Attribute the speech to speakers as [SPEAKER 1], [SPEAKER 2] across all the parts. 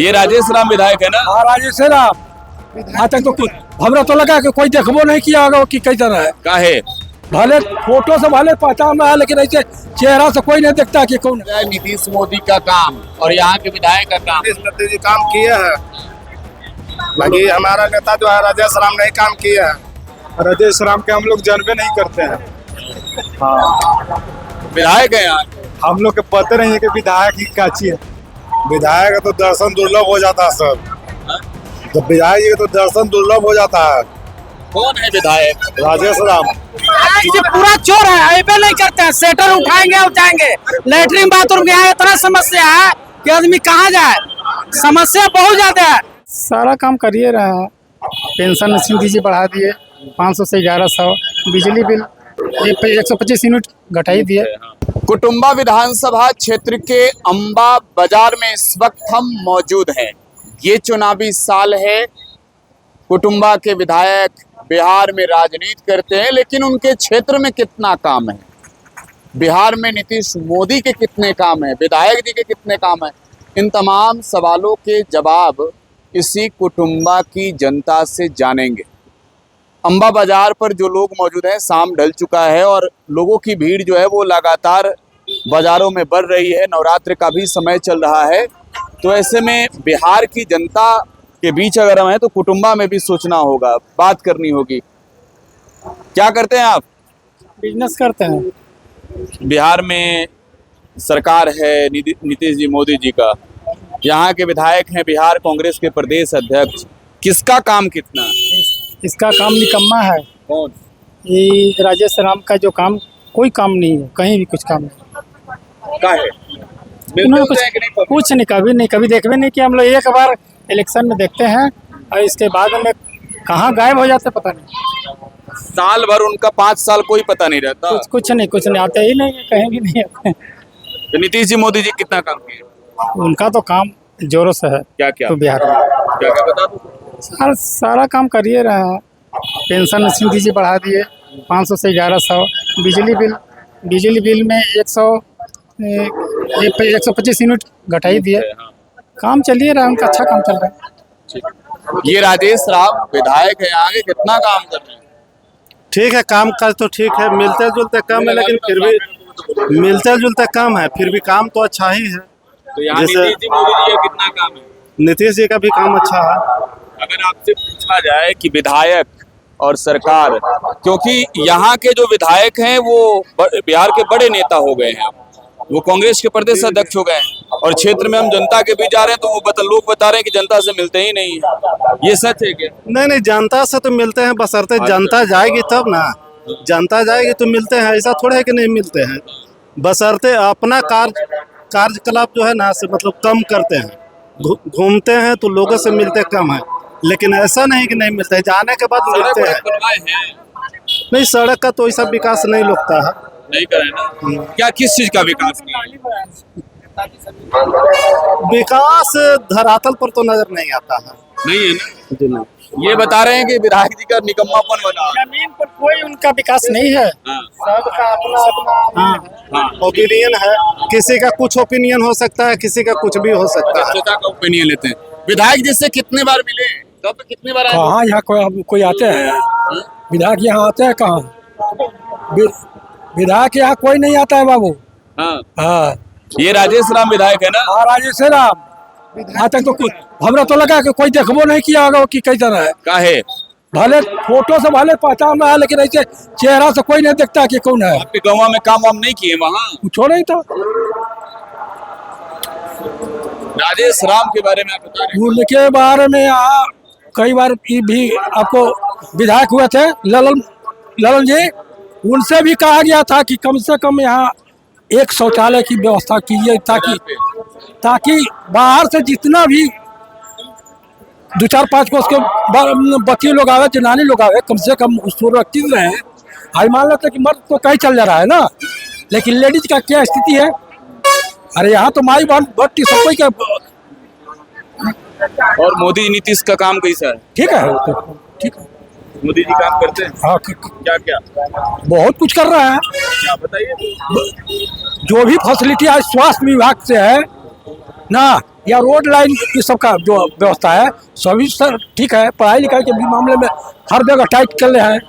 [SPEAKER 1] ये राजेश राम विधायक है ना?
[SPEAKER 2] हाँ राजेश राम। आज तक तो कुछ हमरा तो लगा कि कोई देखबो नहीं किया होगा कि कैसा है।
[SPEAKER 1] काहे?
[SPEAKER 2] भले फोटो से भले पहचान में है, लेकिन ऐसे चेहरा से कोई नहीं देखता कि कौन है।
[SPEAKER 1] नीतीश मोदी का काम और यहाँ के विधायक का काम।
[SPEAKER 3] जी काम किए हैं, बाकी हमारा नेता जो है राजेश राम नहीं काम किए हैं।
[SPEAKER 4] राजेश राम के हम लोग जानबे नहीं करते हैं। हाँ,
[SPEAKER 1] विधायक है यहाँ।
[SPEAKER 4] हम लोग के पता नहीं है कि विधायक की क्या चीज है।
[SPEAKER 3] विधायक का तो दर्शन दुर्लभ हो जाता है सर। जब विधायक जी का तो दर्शन दुर्लभ हो जाता है।
[SPEAKER 1] कौन है विधायक?
[SPEAKER 3] राजेश राम
[SPEAKER 5] पूरा चोर है, ऐबे नहीं करते हैं। सेटर उठाएंगे लेटरिन बाथरूम के यहाँ इतना समस्या है कि आदमी कहाँ जाए, समस्या बहुत ज्यादा है।
[SPEAKER 6] सारा काम करिए रहा, पेंशन दीजिए बढ़ा दिए 500 से 1100, बिजली बिल 125 यूनिट घटाई दिए।
[SPEAKER 1] कुटुंबा विधानसभा क्षेत्र के अंबा बाजार में इस वक्त हम मौजूद हैं। ये चुनावी साल है। कुटुंबा के विधायक बिहार में राजनीति करते हैं, लेकिन उनके क्षेत्र में कितना काम है? बिहार में नीतीश मोदी के कितने काम है? विधायक जी के कितने काम है? इन तमाम सवालों के जवाब इसी कुटुंबा की जनता से जानेंगे। अंबा बाजार पर जो लोग मौजूद हैं, शाम ढल चुका है और लोगों की भीड़ जो है वो लगातार बाजारों में बढ़ रही है। नवरात्र का भी समय चल रहा है, तो ऐसे में बिहार की जनता के बीच अगर हम हैं तो कुटुंबा में भी सोचना होगा, बात करनी होगी। क्या करते हैं आप?
[SPEAKER 6] बिजनेस करते हैं।
[SPEAKER 1] बिहार में सरकार है नीतीश जी मोदी जी का, यहाँ के विधायक हैं बिहार कांग्रेस के प्रदेश अध्यक्ष। किसका काम कितना?
[SPEAKER 6] इसका काम निकम्मा है।
[SPEAKER 1] कौन?
[SPEAKER 6] ये राजेश राम का जो काम, कोई काम नहीं है, कहीं भी कुछ काम नहीं।
[SPEAKER 1] का है?
[SPEAKER 6] इन्होंने कुछ नहीं, कभी देखबे नहीं किया। हम लोग एक बार इलेक्शन में देखते हैं और इसके बाद में कहाँ गायब हो जाते पता नहीं।
[SPEAKER 1] साल भर उनका 5 साल कोई पता नहीं रहता।
[SPEAKER 6] कुछ नहीं आते ही नहीं है, कहीं भी नहीं आते।
[SPEAKER 1] तो नीतीश जी मोदी जी कितना काम किए?
[SPEAKER 6] उनका तो काम जोरों से है।
[SPEAKER 1] क्या क्या?
[SPEAKER 6] तो बिहार में
[SPEAKER 1] क्या क्या बता दो।
[SPEAKER 6] सारा काम करिए रहा, पेंशन दीजिए बढ़ा दिए 500 से 1100, बिजली बिल में 125 यूनिट घटाई दिए। काम चलिए रहा, उनका अच्छा काम चल रहा है।
[SPEAKER 1] ये राजेश राम विधायक है, आगे कितना काम कर रहे हैं?
[SPEAKER 3] ठीक है, काम काज तो ठीक है, मिलते जुलते काम है, लेकिन फिर भी मिलते जुलते काम है, फिर भी काम तो अच्छा ही है।
[SPEAKER 1] तो यहाँ नीतीश जी मोदी जी का कितना काम है?
[SPEAKER 3] नीतीश जी का भी काम अच्छा है।
[SPEAKER 1] अगर आपसे पूछा जाए कि विधायक और सरकार, क्योंकि यहाँ के जो विधायक हैं वो बिहार के बड़े नेता हो गए हैं, वो कांग्रेस के प्रदेश अध्यक्ष हो गए हैं और क्षेत्र में हम जनता के बीच जा रहे हैं तो वो लोग बता रहे हैं कि जनता से मिलते ही नहीं है। ये सच है क्या?
[SPEAKER 3] नहीं, जनता से तो मिलते हैं, बशर्ते जनता जाएगी तब ना। जनता जाएगी तो मिलते हैं, ऐसा थोड़ा है कि नहीं मिलते हैं। बशर्ते अपना कार्यकलाप जो है ना से मतलब कम करते हैं, घूमते हैं तो लोगों से मिलते कम है, लेकिन ऐसा नहीं कि नहीं मिलते हैं, जाने के बाद मिलते हैं। नहीं, सड़क का तो ऐसा विकास नहीं लगता है।
[SPEAKER 1] नहीं करे ना? क्या किस चीज का विकास किया?
[SPEAKER 3] विकास धरातल पर तो नजर नहीं आता है।
[SPEAKER 1] नहीं है ना? ये बता रहे हैं कि विधायक जी का निकम्मापन बना।
[SPEAKER 6] जमीन पर कोई उनका विकास नहीं है।
[SPEAKER 3] सबका अपना ओपिनियन है, किसी का कुछ ओपिनियन हो सकता है, किसी का कुछ भी हो सकता है।
[SPEAKER 1] का ओपिनियन लेते हैं। विधायक जी से कितने बार मिले? कब कितनी बार आए?
[SPEAKER 2] कहाँ यहाँ कोई आते हैं? विधायक यहाँ आते हैं कहाँ? विधायक यहाँ कोई नहीं आता है बाबू। हाँ,
[SPEAKER 1] ये राजेश राम विधायक है ना?
[SPEAKER 2] हाँ राजेश राम। आज तक तो कुछ हमरा तो लगा कि कोई देखबो नहीं किया होगा कि कैसा है।
[SPEAKER 1] काहे?
[SPEAKER 2] भले फोटो से भले पहचान में है, लेकिन ऐसे चेहरा से कोई नहीं देखता कि कौन है।
[SPEAKER 1] आपके गाँव में काम वाम नहीं किए वहाँ?
[SPEAKER 2] कुछ नहीं तो
[SPEAKER 1] राजेश राम के बारे में आप बता रहे हैं।
[SPEAKER 2] उनके बारे में यहाँ कई बार भी आपको विधायक हुए थे ललन जी, उनसे भी कहा गया था कि कम से कम यहाँ एक शौचालय की व्यवस्था कीजिए, ताकि बाहर से जितना भी 2-4-5 कोस के बच्चे लोग आवे, जनानी लोग आवे, कम से कम सुरक्षित रहे। हाई मान लेते कि मर्द तो कहीं चल जा रहा है ना, लेकिन लेडीज का क्या स्थिति है? अरे यहाँ तो माई बहन भट्टी सब कोई का।
[SPEAKER 1] और मोदी नीतीश का काम कैसा है?
[SPEAKER 2] ठीक है, ठीक है।
[SPEAKER 1] मोदी जी काम करते हैं?
[SPEAKER 2] हाँ,
[SPEAKER 1] क्या क्या?
[SPEAKER 2] बहुत कुछ कर रहा है।
[SPEAKER 1] क्या बताइए?
[SPEAKER 2] जो भी फैसिलिटी आज स्वास्थ्य विभाग से है ना, या रोड लाइन ये सब का जो व्यवस्था है सभी सर ठीक है। पढ़ाई लिखाई के भी मामले में हर जगह टाइट कर रहे हैं।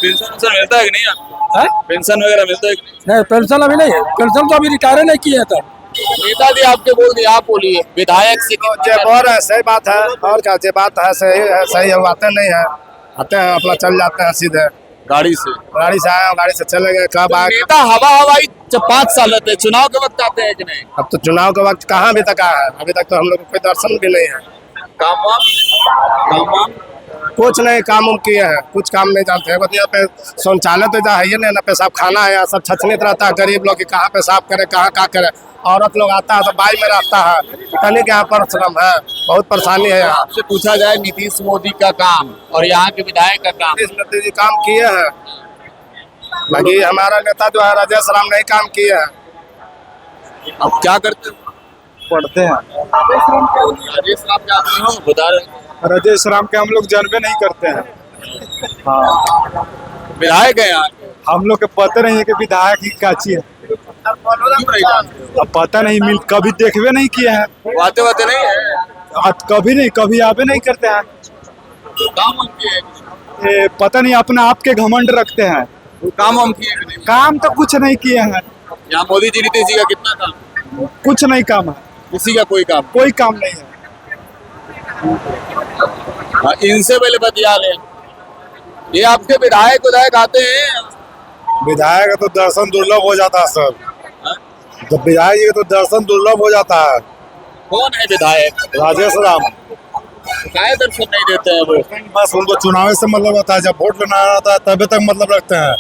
[SPEAKER 1] पेंशन मिलता है कि नहीं आपको?
[SPEAKER 2] है?
[SPEAKER 1] पेंशन वगैरह मिलता है कि नहीं?
[SPEAKER 2] नहीं, पेंशन अभी नहीं है। पेंशन तो अभी रिटायर नहीं किए तब।
[SPEAKER 1] नेता जी आपके बोल दिए, आप बोलिए विधायक से
[SPEAKER 3] और है सही बात है, और क्या बात है, सही है, सही है। आते नहीं है, आते हैं अपना चल जाते हैं सीधे
[SPEAKER 1] गाड़ी से।
[SPEAKER 3] गाड़ी से आए गाड़ी से चले गए। कब आए?
[SPEAKER 1] नेता हवाई जब 5 साल रहते हैं, चुनाव के वक्त आते हैं कि नहीं?
[SPEAKER 3] अब तो चुनाव के वक्त कहाँ अभी तक आया है? अभी तक तो हम लोग को कोई दर्शन भी नहीं है।
[SPEAKER 1] काम
[SPEAKER 3] कुछ नहीं काम उम किए हैं, कुछ काम नहीं जानते हैं। बस यहाँ पे शौचालय तो जहाँ है ही नहीं ना, पेशाब खाना है, यहाँ सब छछनित रहता है। गरीब लोग की कहाँ पेशाब करे, कहाँ क्या करे। औरत लोग आता है तो बाई में रहता है, पता नहीं क्या परिश्रम है, बहुत परेशानी है यहाँ।
[SPEAKER 1] आपसे पूछा जाए नीतीश मोदी का काम और यहाँ के विधायक का काम।
[SPEAKER 3] नीतीश मोदी जी काम किए हैं, बाकी हमारा नेता जो है राजेश राम नहीं काम किए हैं।
[SPEAKER 1] अब क्या करते हो?
[SPEAKER 4] पढ़ते हैं।
[SPEAKER 1] राजेश राम जानते हो? बता रहे
[SPEAKER 4] राजेश राम के हम लोग जानबे नहीं करते हैं। हाँ,
[SPEAKER 1] विधायक है यहाँ के।
[SPEAKER 4] हम लोग के पता नहीं है कि विधायक ही काची है। अब पता नहीं मिल, कभी देखबे नहीं किए हैं।
[SPEAKER 1] बातें नहीं है।
[SPEAKER 4] कभी नहीं, कभी आबे नहीं करते हैं।
[SPEAKER 1] काम हम किए हैं कि
[SPEAKER 4] ये पता नहीं, अपने आप के घमंड रखते हैं।
[SPEAKER 1] नहीं? काम हम किए कि नहीं?
[SPEAKER 4] काम तो कुछ नहीं किए हैं,
[SPEAKER 1] यहाँ मोदी जी नीतीश जी का कितना काम?
[SPEAKER 4] कुछ नहीं काम है,
[SPEAKER 1] किसी का कोई काम?
[SPEAKER 4] कोई काम नहीं है।
[SPEAKER 1] हाँ, इनसे पहले बतिया ले। ये आपके विधायक आते हैं?
[SPEAKER 3] विधायक का तो दर्शन दुर्लभ हो जाता है सर।
[SPEAKER 1] हाँ?
[SPEAKER 3] जब विधायक जी का तो दर्शन दुर्लभ हो जाता है।
[SPEAKER 1] कौन है विधायक?
[SPEAKER 3] राजेश राम
[SPEAKER 1] काहे दर्शन नहीं देते हैं वो?
[SPEAKER 3] बस उनको चुनाव से मतलब रहता है, जब वोट लेना आता है तभी तक मतलब रखते हैं,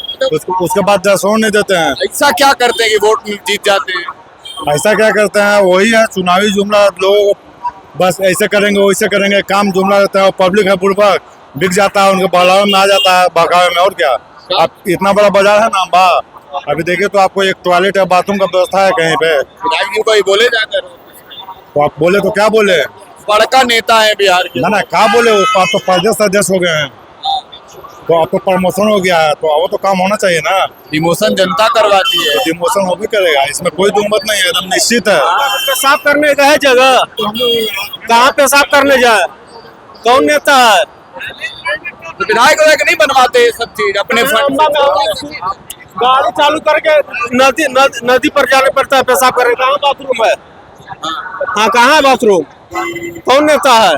[SPEAKER 3] उसके बाद दर्शन नहीं देते हैं।
[SPEAKER 1] ऐसा क्या करते हैं कि वोट जीत जाते हैं?
[SPEAKER 3] ऐसा क्या करते हैं, वही है चुनावी जुमला। लोग बस ऐसे करेंगे वैसे करेंगे, काम जुमला रहता है। और पब्लिक है बुड़बक, बिक जाता है, उनके बहलावे में आ जाता है, बहकावे में। और क्या, आप इतना बड़ा बाजार है ना बा, अभी देखिए तो आपको एक टॉयलेट या बाथरूम का व्यवस्था है कहीं पे?
[SPEAKER 1] विधायक जी को ही बोले जाकर।
[SPEAKER 3] तो आप बोले तो क्या बोले?
[SPEAKER 1] बड़का नेता है बिहार के।
[SPEAKER 3] ना क्या बोले, वो आप तो प्रदेश अध्यक्ष हो गए हैं, तो आपको प्रमोशन हो गया है, तो वो तो काम होना चाहिए ना।
[SPEAKER 1] डिमोशन जनता करवाती है।
[SPEAKER 3] डिमोशन हो भी करेगा, इसमें कोई दुमत नहीं है, एकदम निश्चित है।
[SPEAKER 7] पेशाब करने का है जगह, कहाँ पेशाब करने जाए? कौन नेता है?
[SPEAKER 1] तो विधायक नहीं बनवाते ये सब चीज अपने फंड से?
[SPEAKER 7] गाड़ी चालू करके नदी पर जाने पड़ता है पेशाब करने। कहाँ बाथरूम है? हाँ, कहाँ है बाथरूम? कौन नेता है?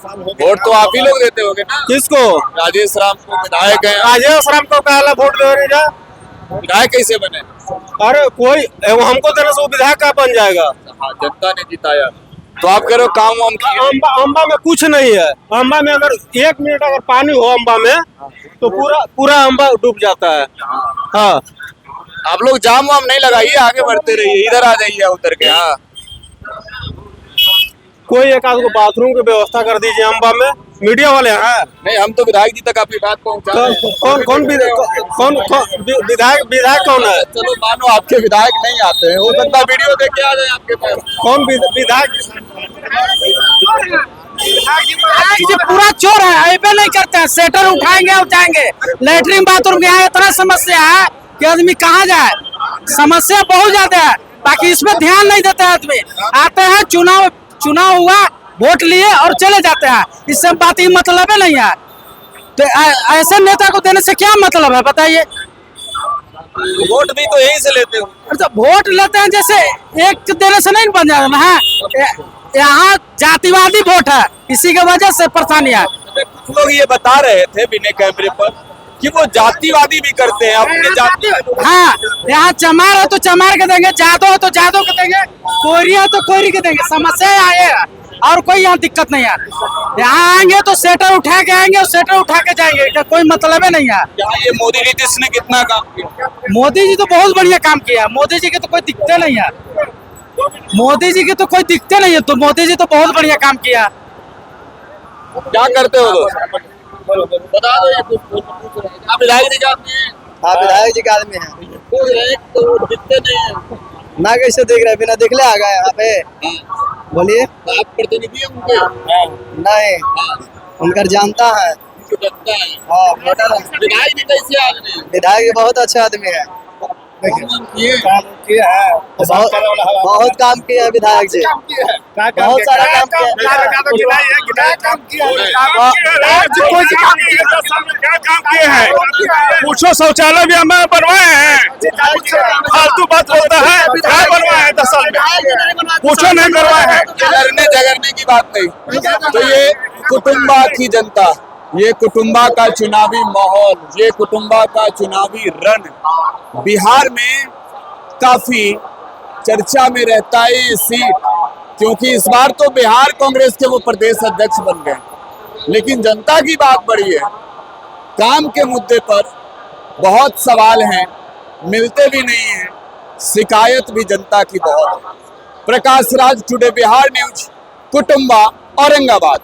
[SPEAKER 1] वोट तो आप ही लोग देते होगे ना?
[SPEAKER 7] किसको?
[SPEAKER 1] राजेश राम को विधायक है।
[SPEAKER 7] राजेश राम को कहला वोट दे जा।
[SPEAKER 1] विधायक कैसे बने?
[SPEAKER 7] अरे कोई हमको देने से वो विधायक का बन जाएगा?
[SPEAKER 1] हाँ, जनता ने जिताया। तो आप कह रहे हो काम वाम किए?
[SPEAKER 7] अम्बा में कुछ नहीं है। अम्बा में अगर 1 मिनट अगर पानी हो अम्बा में तो पूरा अम्बा डूब जाता है। हाँ,
[SPEAKER 1] आप लोग जाम वाम नहीं लगाइए, आगे बढ़ते रहिए, इधर आ जाइए उतर के। हाँ,
[SPEAKER 7] कोई एक आध को बाथरूम की व्यवस्था कर दीजिए अम्बा में। मीडिया वाले हैं?
[SPEAKER 1] नहीं, हम तो विधायक जी तक आपकी बात पहुंचा रहे हैं।
[SPEAKER 7] कौन विधायक कौन है?
[SPEAKER 1] चलो मानो आपके विधायक नहीं आते हैं, हो सकता वीडियो देख के आ जाए आपके पास।
[SPEAKER 7] कौन विधायक?
[SPEAKER 5] जी पूरा चोर है, ऐबे नहीं करते हैं। सेटर उठाएंगे लेटरिन बाथरूम के यहाँ इतना समस्या है कि आदमी कहाँ जाए। समस्या बहुत ज्यादा है, बाकी इसमें ध्यान नहीं देते आदमी। आते हैं, चुनाव हुआ, वोट लिए और चले जाते हैं। इससे बात ही मतलब है नहीं है। तो ऐसे नेता को देने से क्या मतलब है बताइए?
[SPEAKER 1] वोट भी तो यहीं से लेते हो।
[SPEAKER 5] तो वोट लेते हैं, जैसे एक देने से नहीं बन जाता है। यहाँ जातिवादी वोट है, इसी की वजह से परेशानी है।
[SPEAKER 1] कुछ लोग ये बता रहे थे बिना कैमरे पर कि वो जातिवादी भी करते हैं अपने जाति।
[SPEAKER 5] हाँ, यहाँ चमार है तो चमार के देंगे, जादव है तो जादव के देंगे, कोयरी है तो कोयरी के देंगे। समस्या आए और कोई यहाँ दिक्कत नहीं है। यहाँ आएंगे तो सेटर उठा के आएंगे और सेटर उठा के जाएंगे, कोई मतलब है नहीं है।
[SPEAKER 1] यहाँ ये मोदी नीतीश ने कितना काम किया?
[SPEAKER 5] मोदी जी तो बहुत बढ़िया काम किया। मोदी जी के तो कोई दिक्कत नहीं है। मोदी जी के तो कोई दिक्कत नहीं है, तो मोदी जी तो बहुत बढ़िया काम किया।
[SPEAKER 1] क्या करते हो दोस्त? बता दो ये कुछ। आप विधायक जी का आदमी हैं?
[SPEAKER 8] हाँ, विधायक जी का आदमी है।
[SPEAKER 1] तो दिखते नहीं है
[SPEAKER 8] ना, कैसे देख रहे हैं? बिना देखले आ गए यहाँ पे। बोलिए।
[SPEAKER 1] आप प्रतिनिधि हैं उनके?
[SPEAKER 8] नहीं, उनकर जानता है।
[SPEAKER 1] उनको जनता है।
[SPEAKER 8] हाँ, वोटर है।
[SPEAKER 1] विधायक भी कैसे आदमी है?
[SPEAKER 8] विधायक जी बहुत अच्छा आदमी है। बहुत काम किए हैं विधायक जी, बहुत सारा काम किया है।
[SPEAKER 7] पूछो शौचालय भी हमें बनवाए हैं, फालतू बात बोलता है, क्या बनवाए हैं 10 साल में, पूछो नहीं करवाए हैं।
[SPEAKER 1] लड़ने झगड़ने की बात नहीं, तो ये कुटुंबा की जनता, ये कुटुंबा का चुनावी माहौल, ये कुटुंबा का चुनावी रण बिहार में काफी चर्चा में रहता है ये सीट, क्योंकि इस बार तो बिहार कांग्रेस के वो प्रदेश अध्यक्ष बन गए। लेकिन जनता की बात बड़ी है, काम के मुद्दे पर बहुत सवाल हैं, मिलते भी नहीं हैं, शिकायत भी जनता की बहुत है। Prakash Raj, today Bihar news, Kutumba, Aurangabad.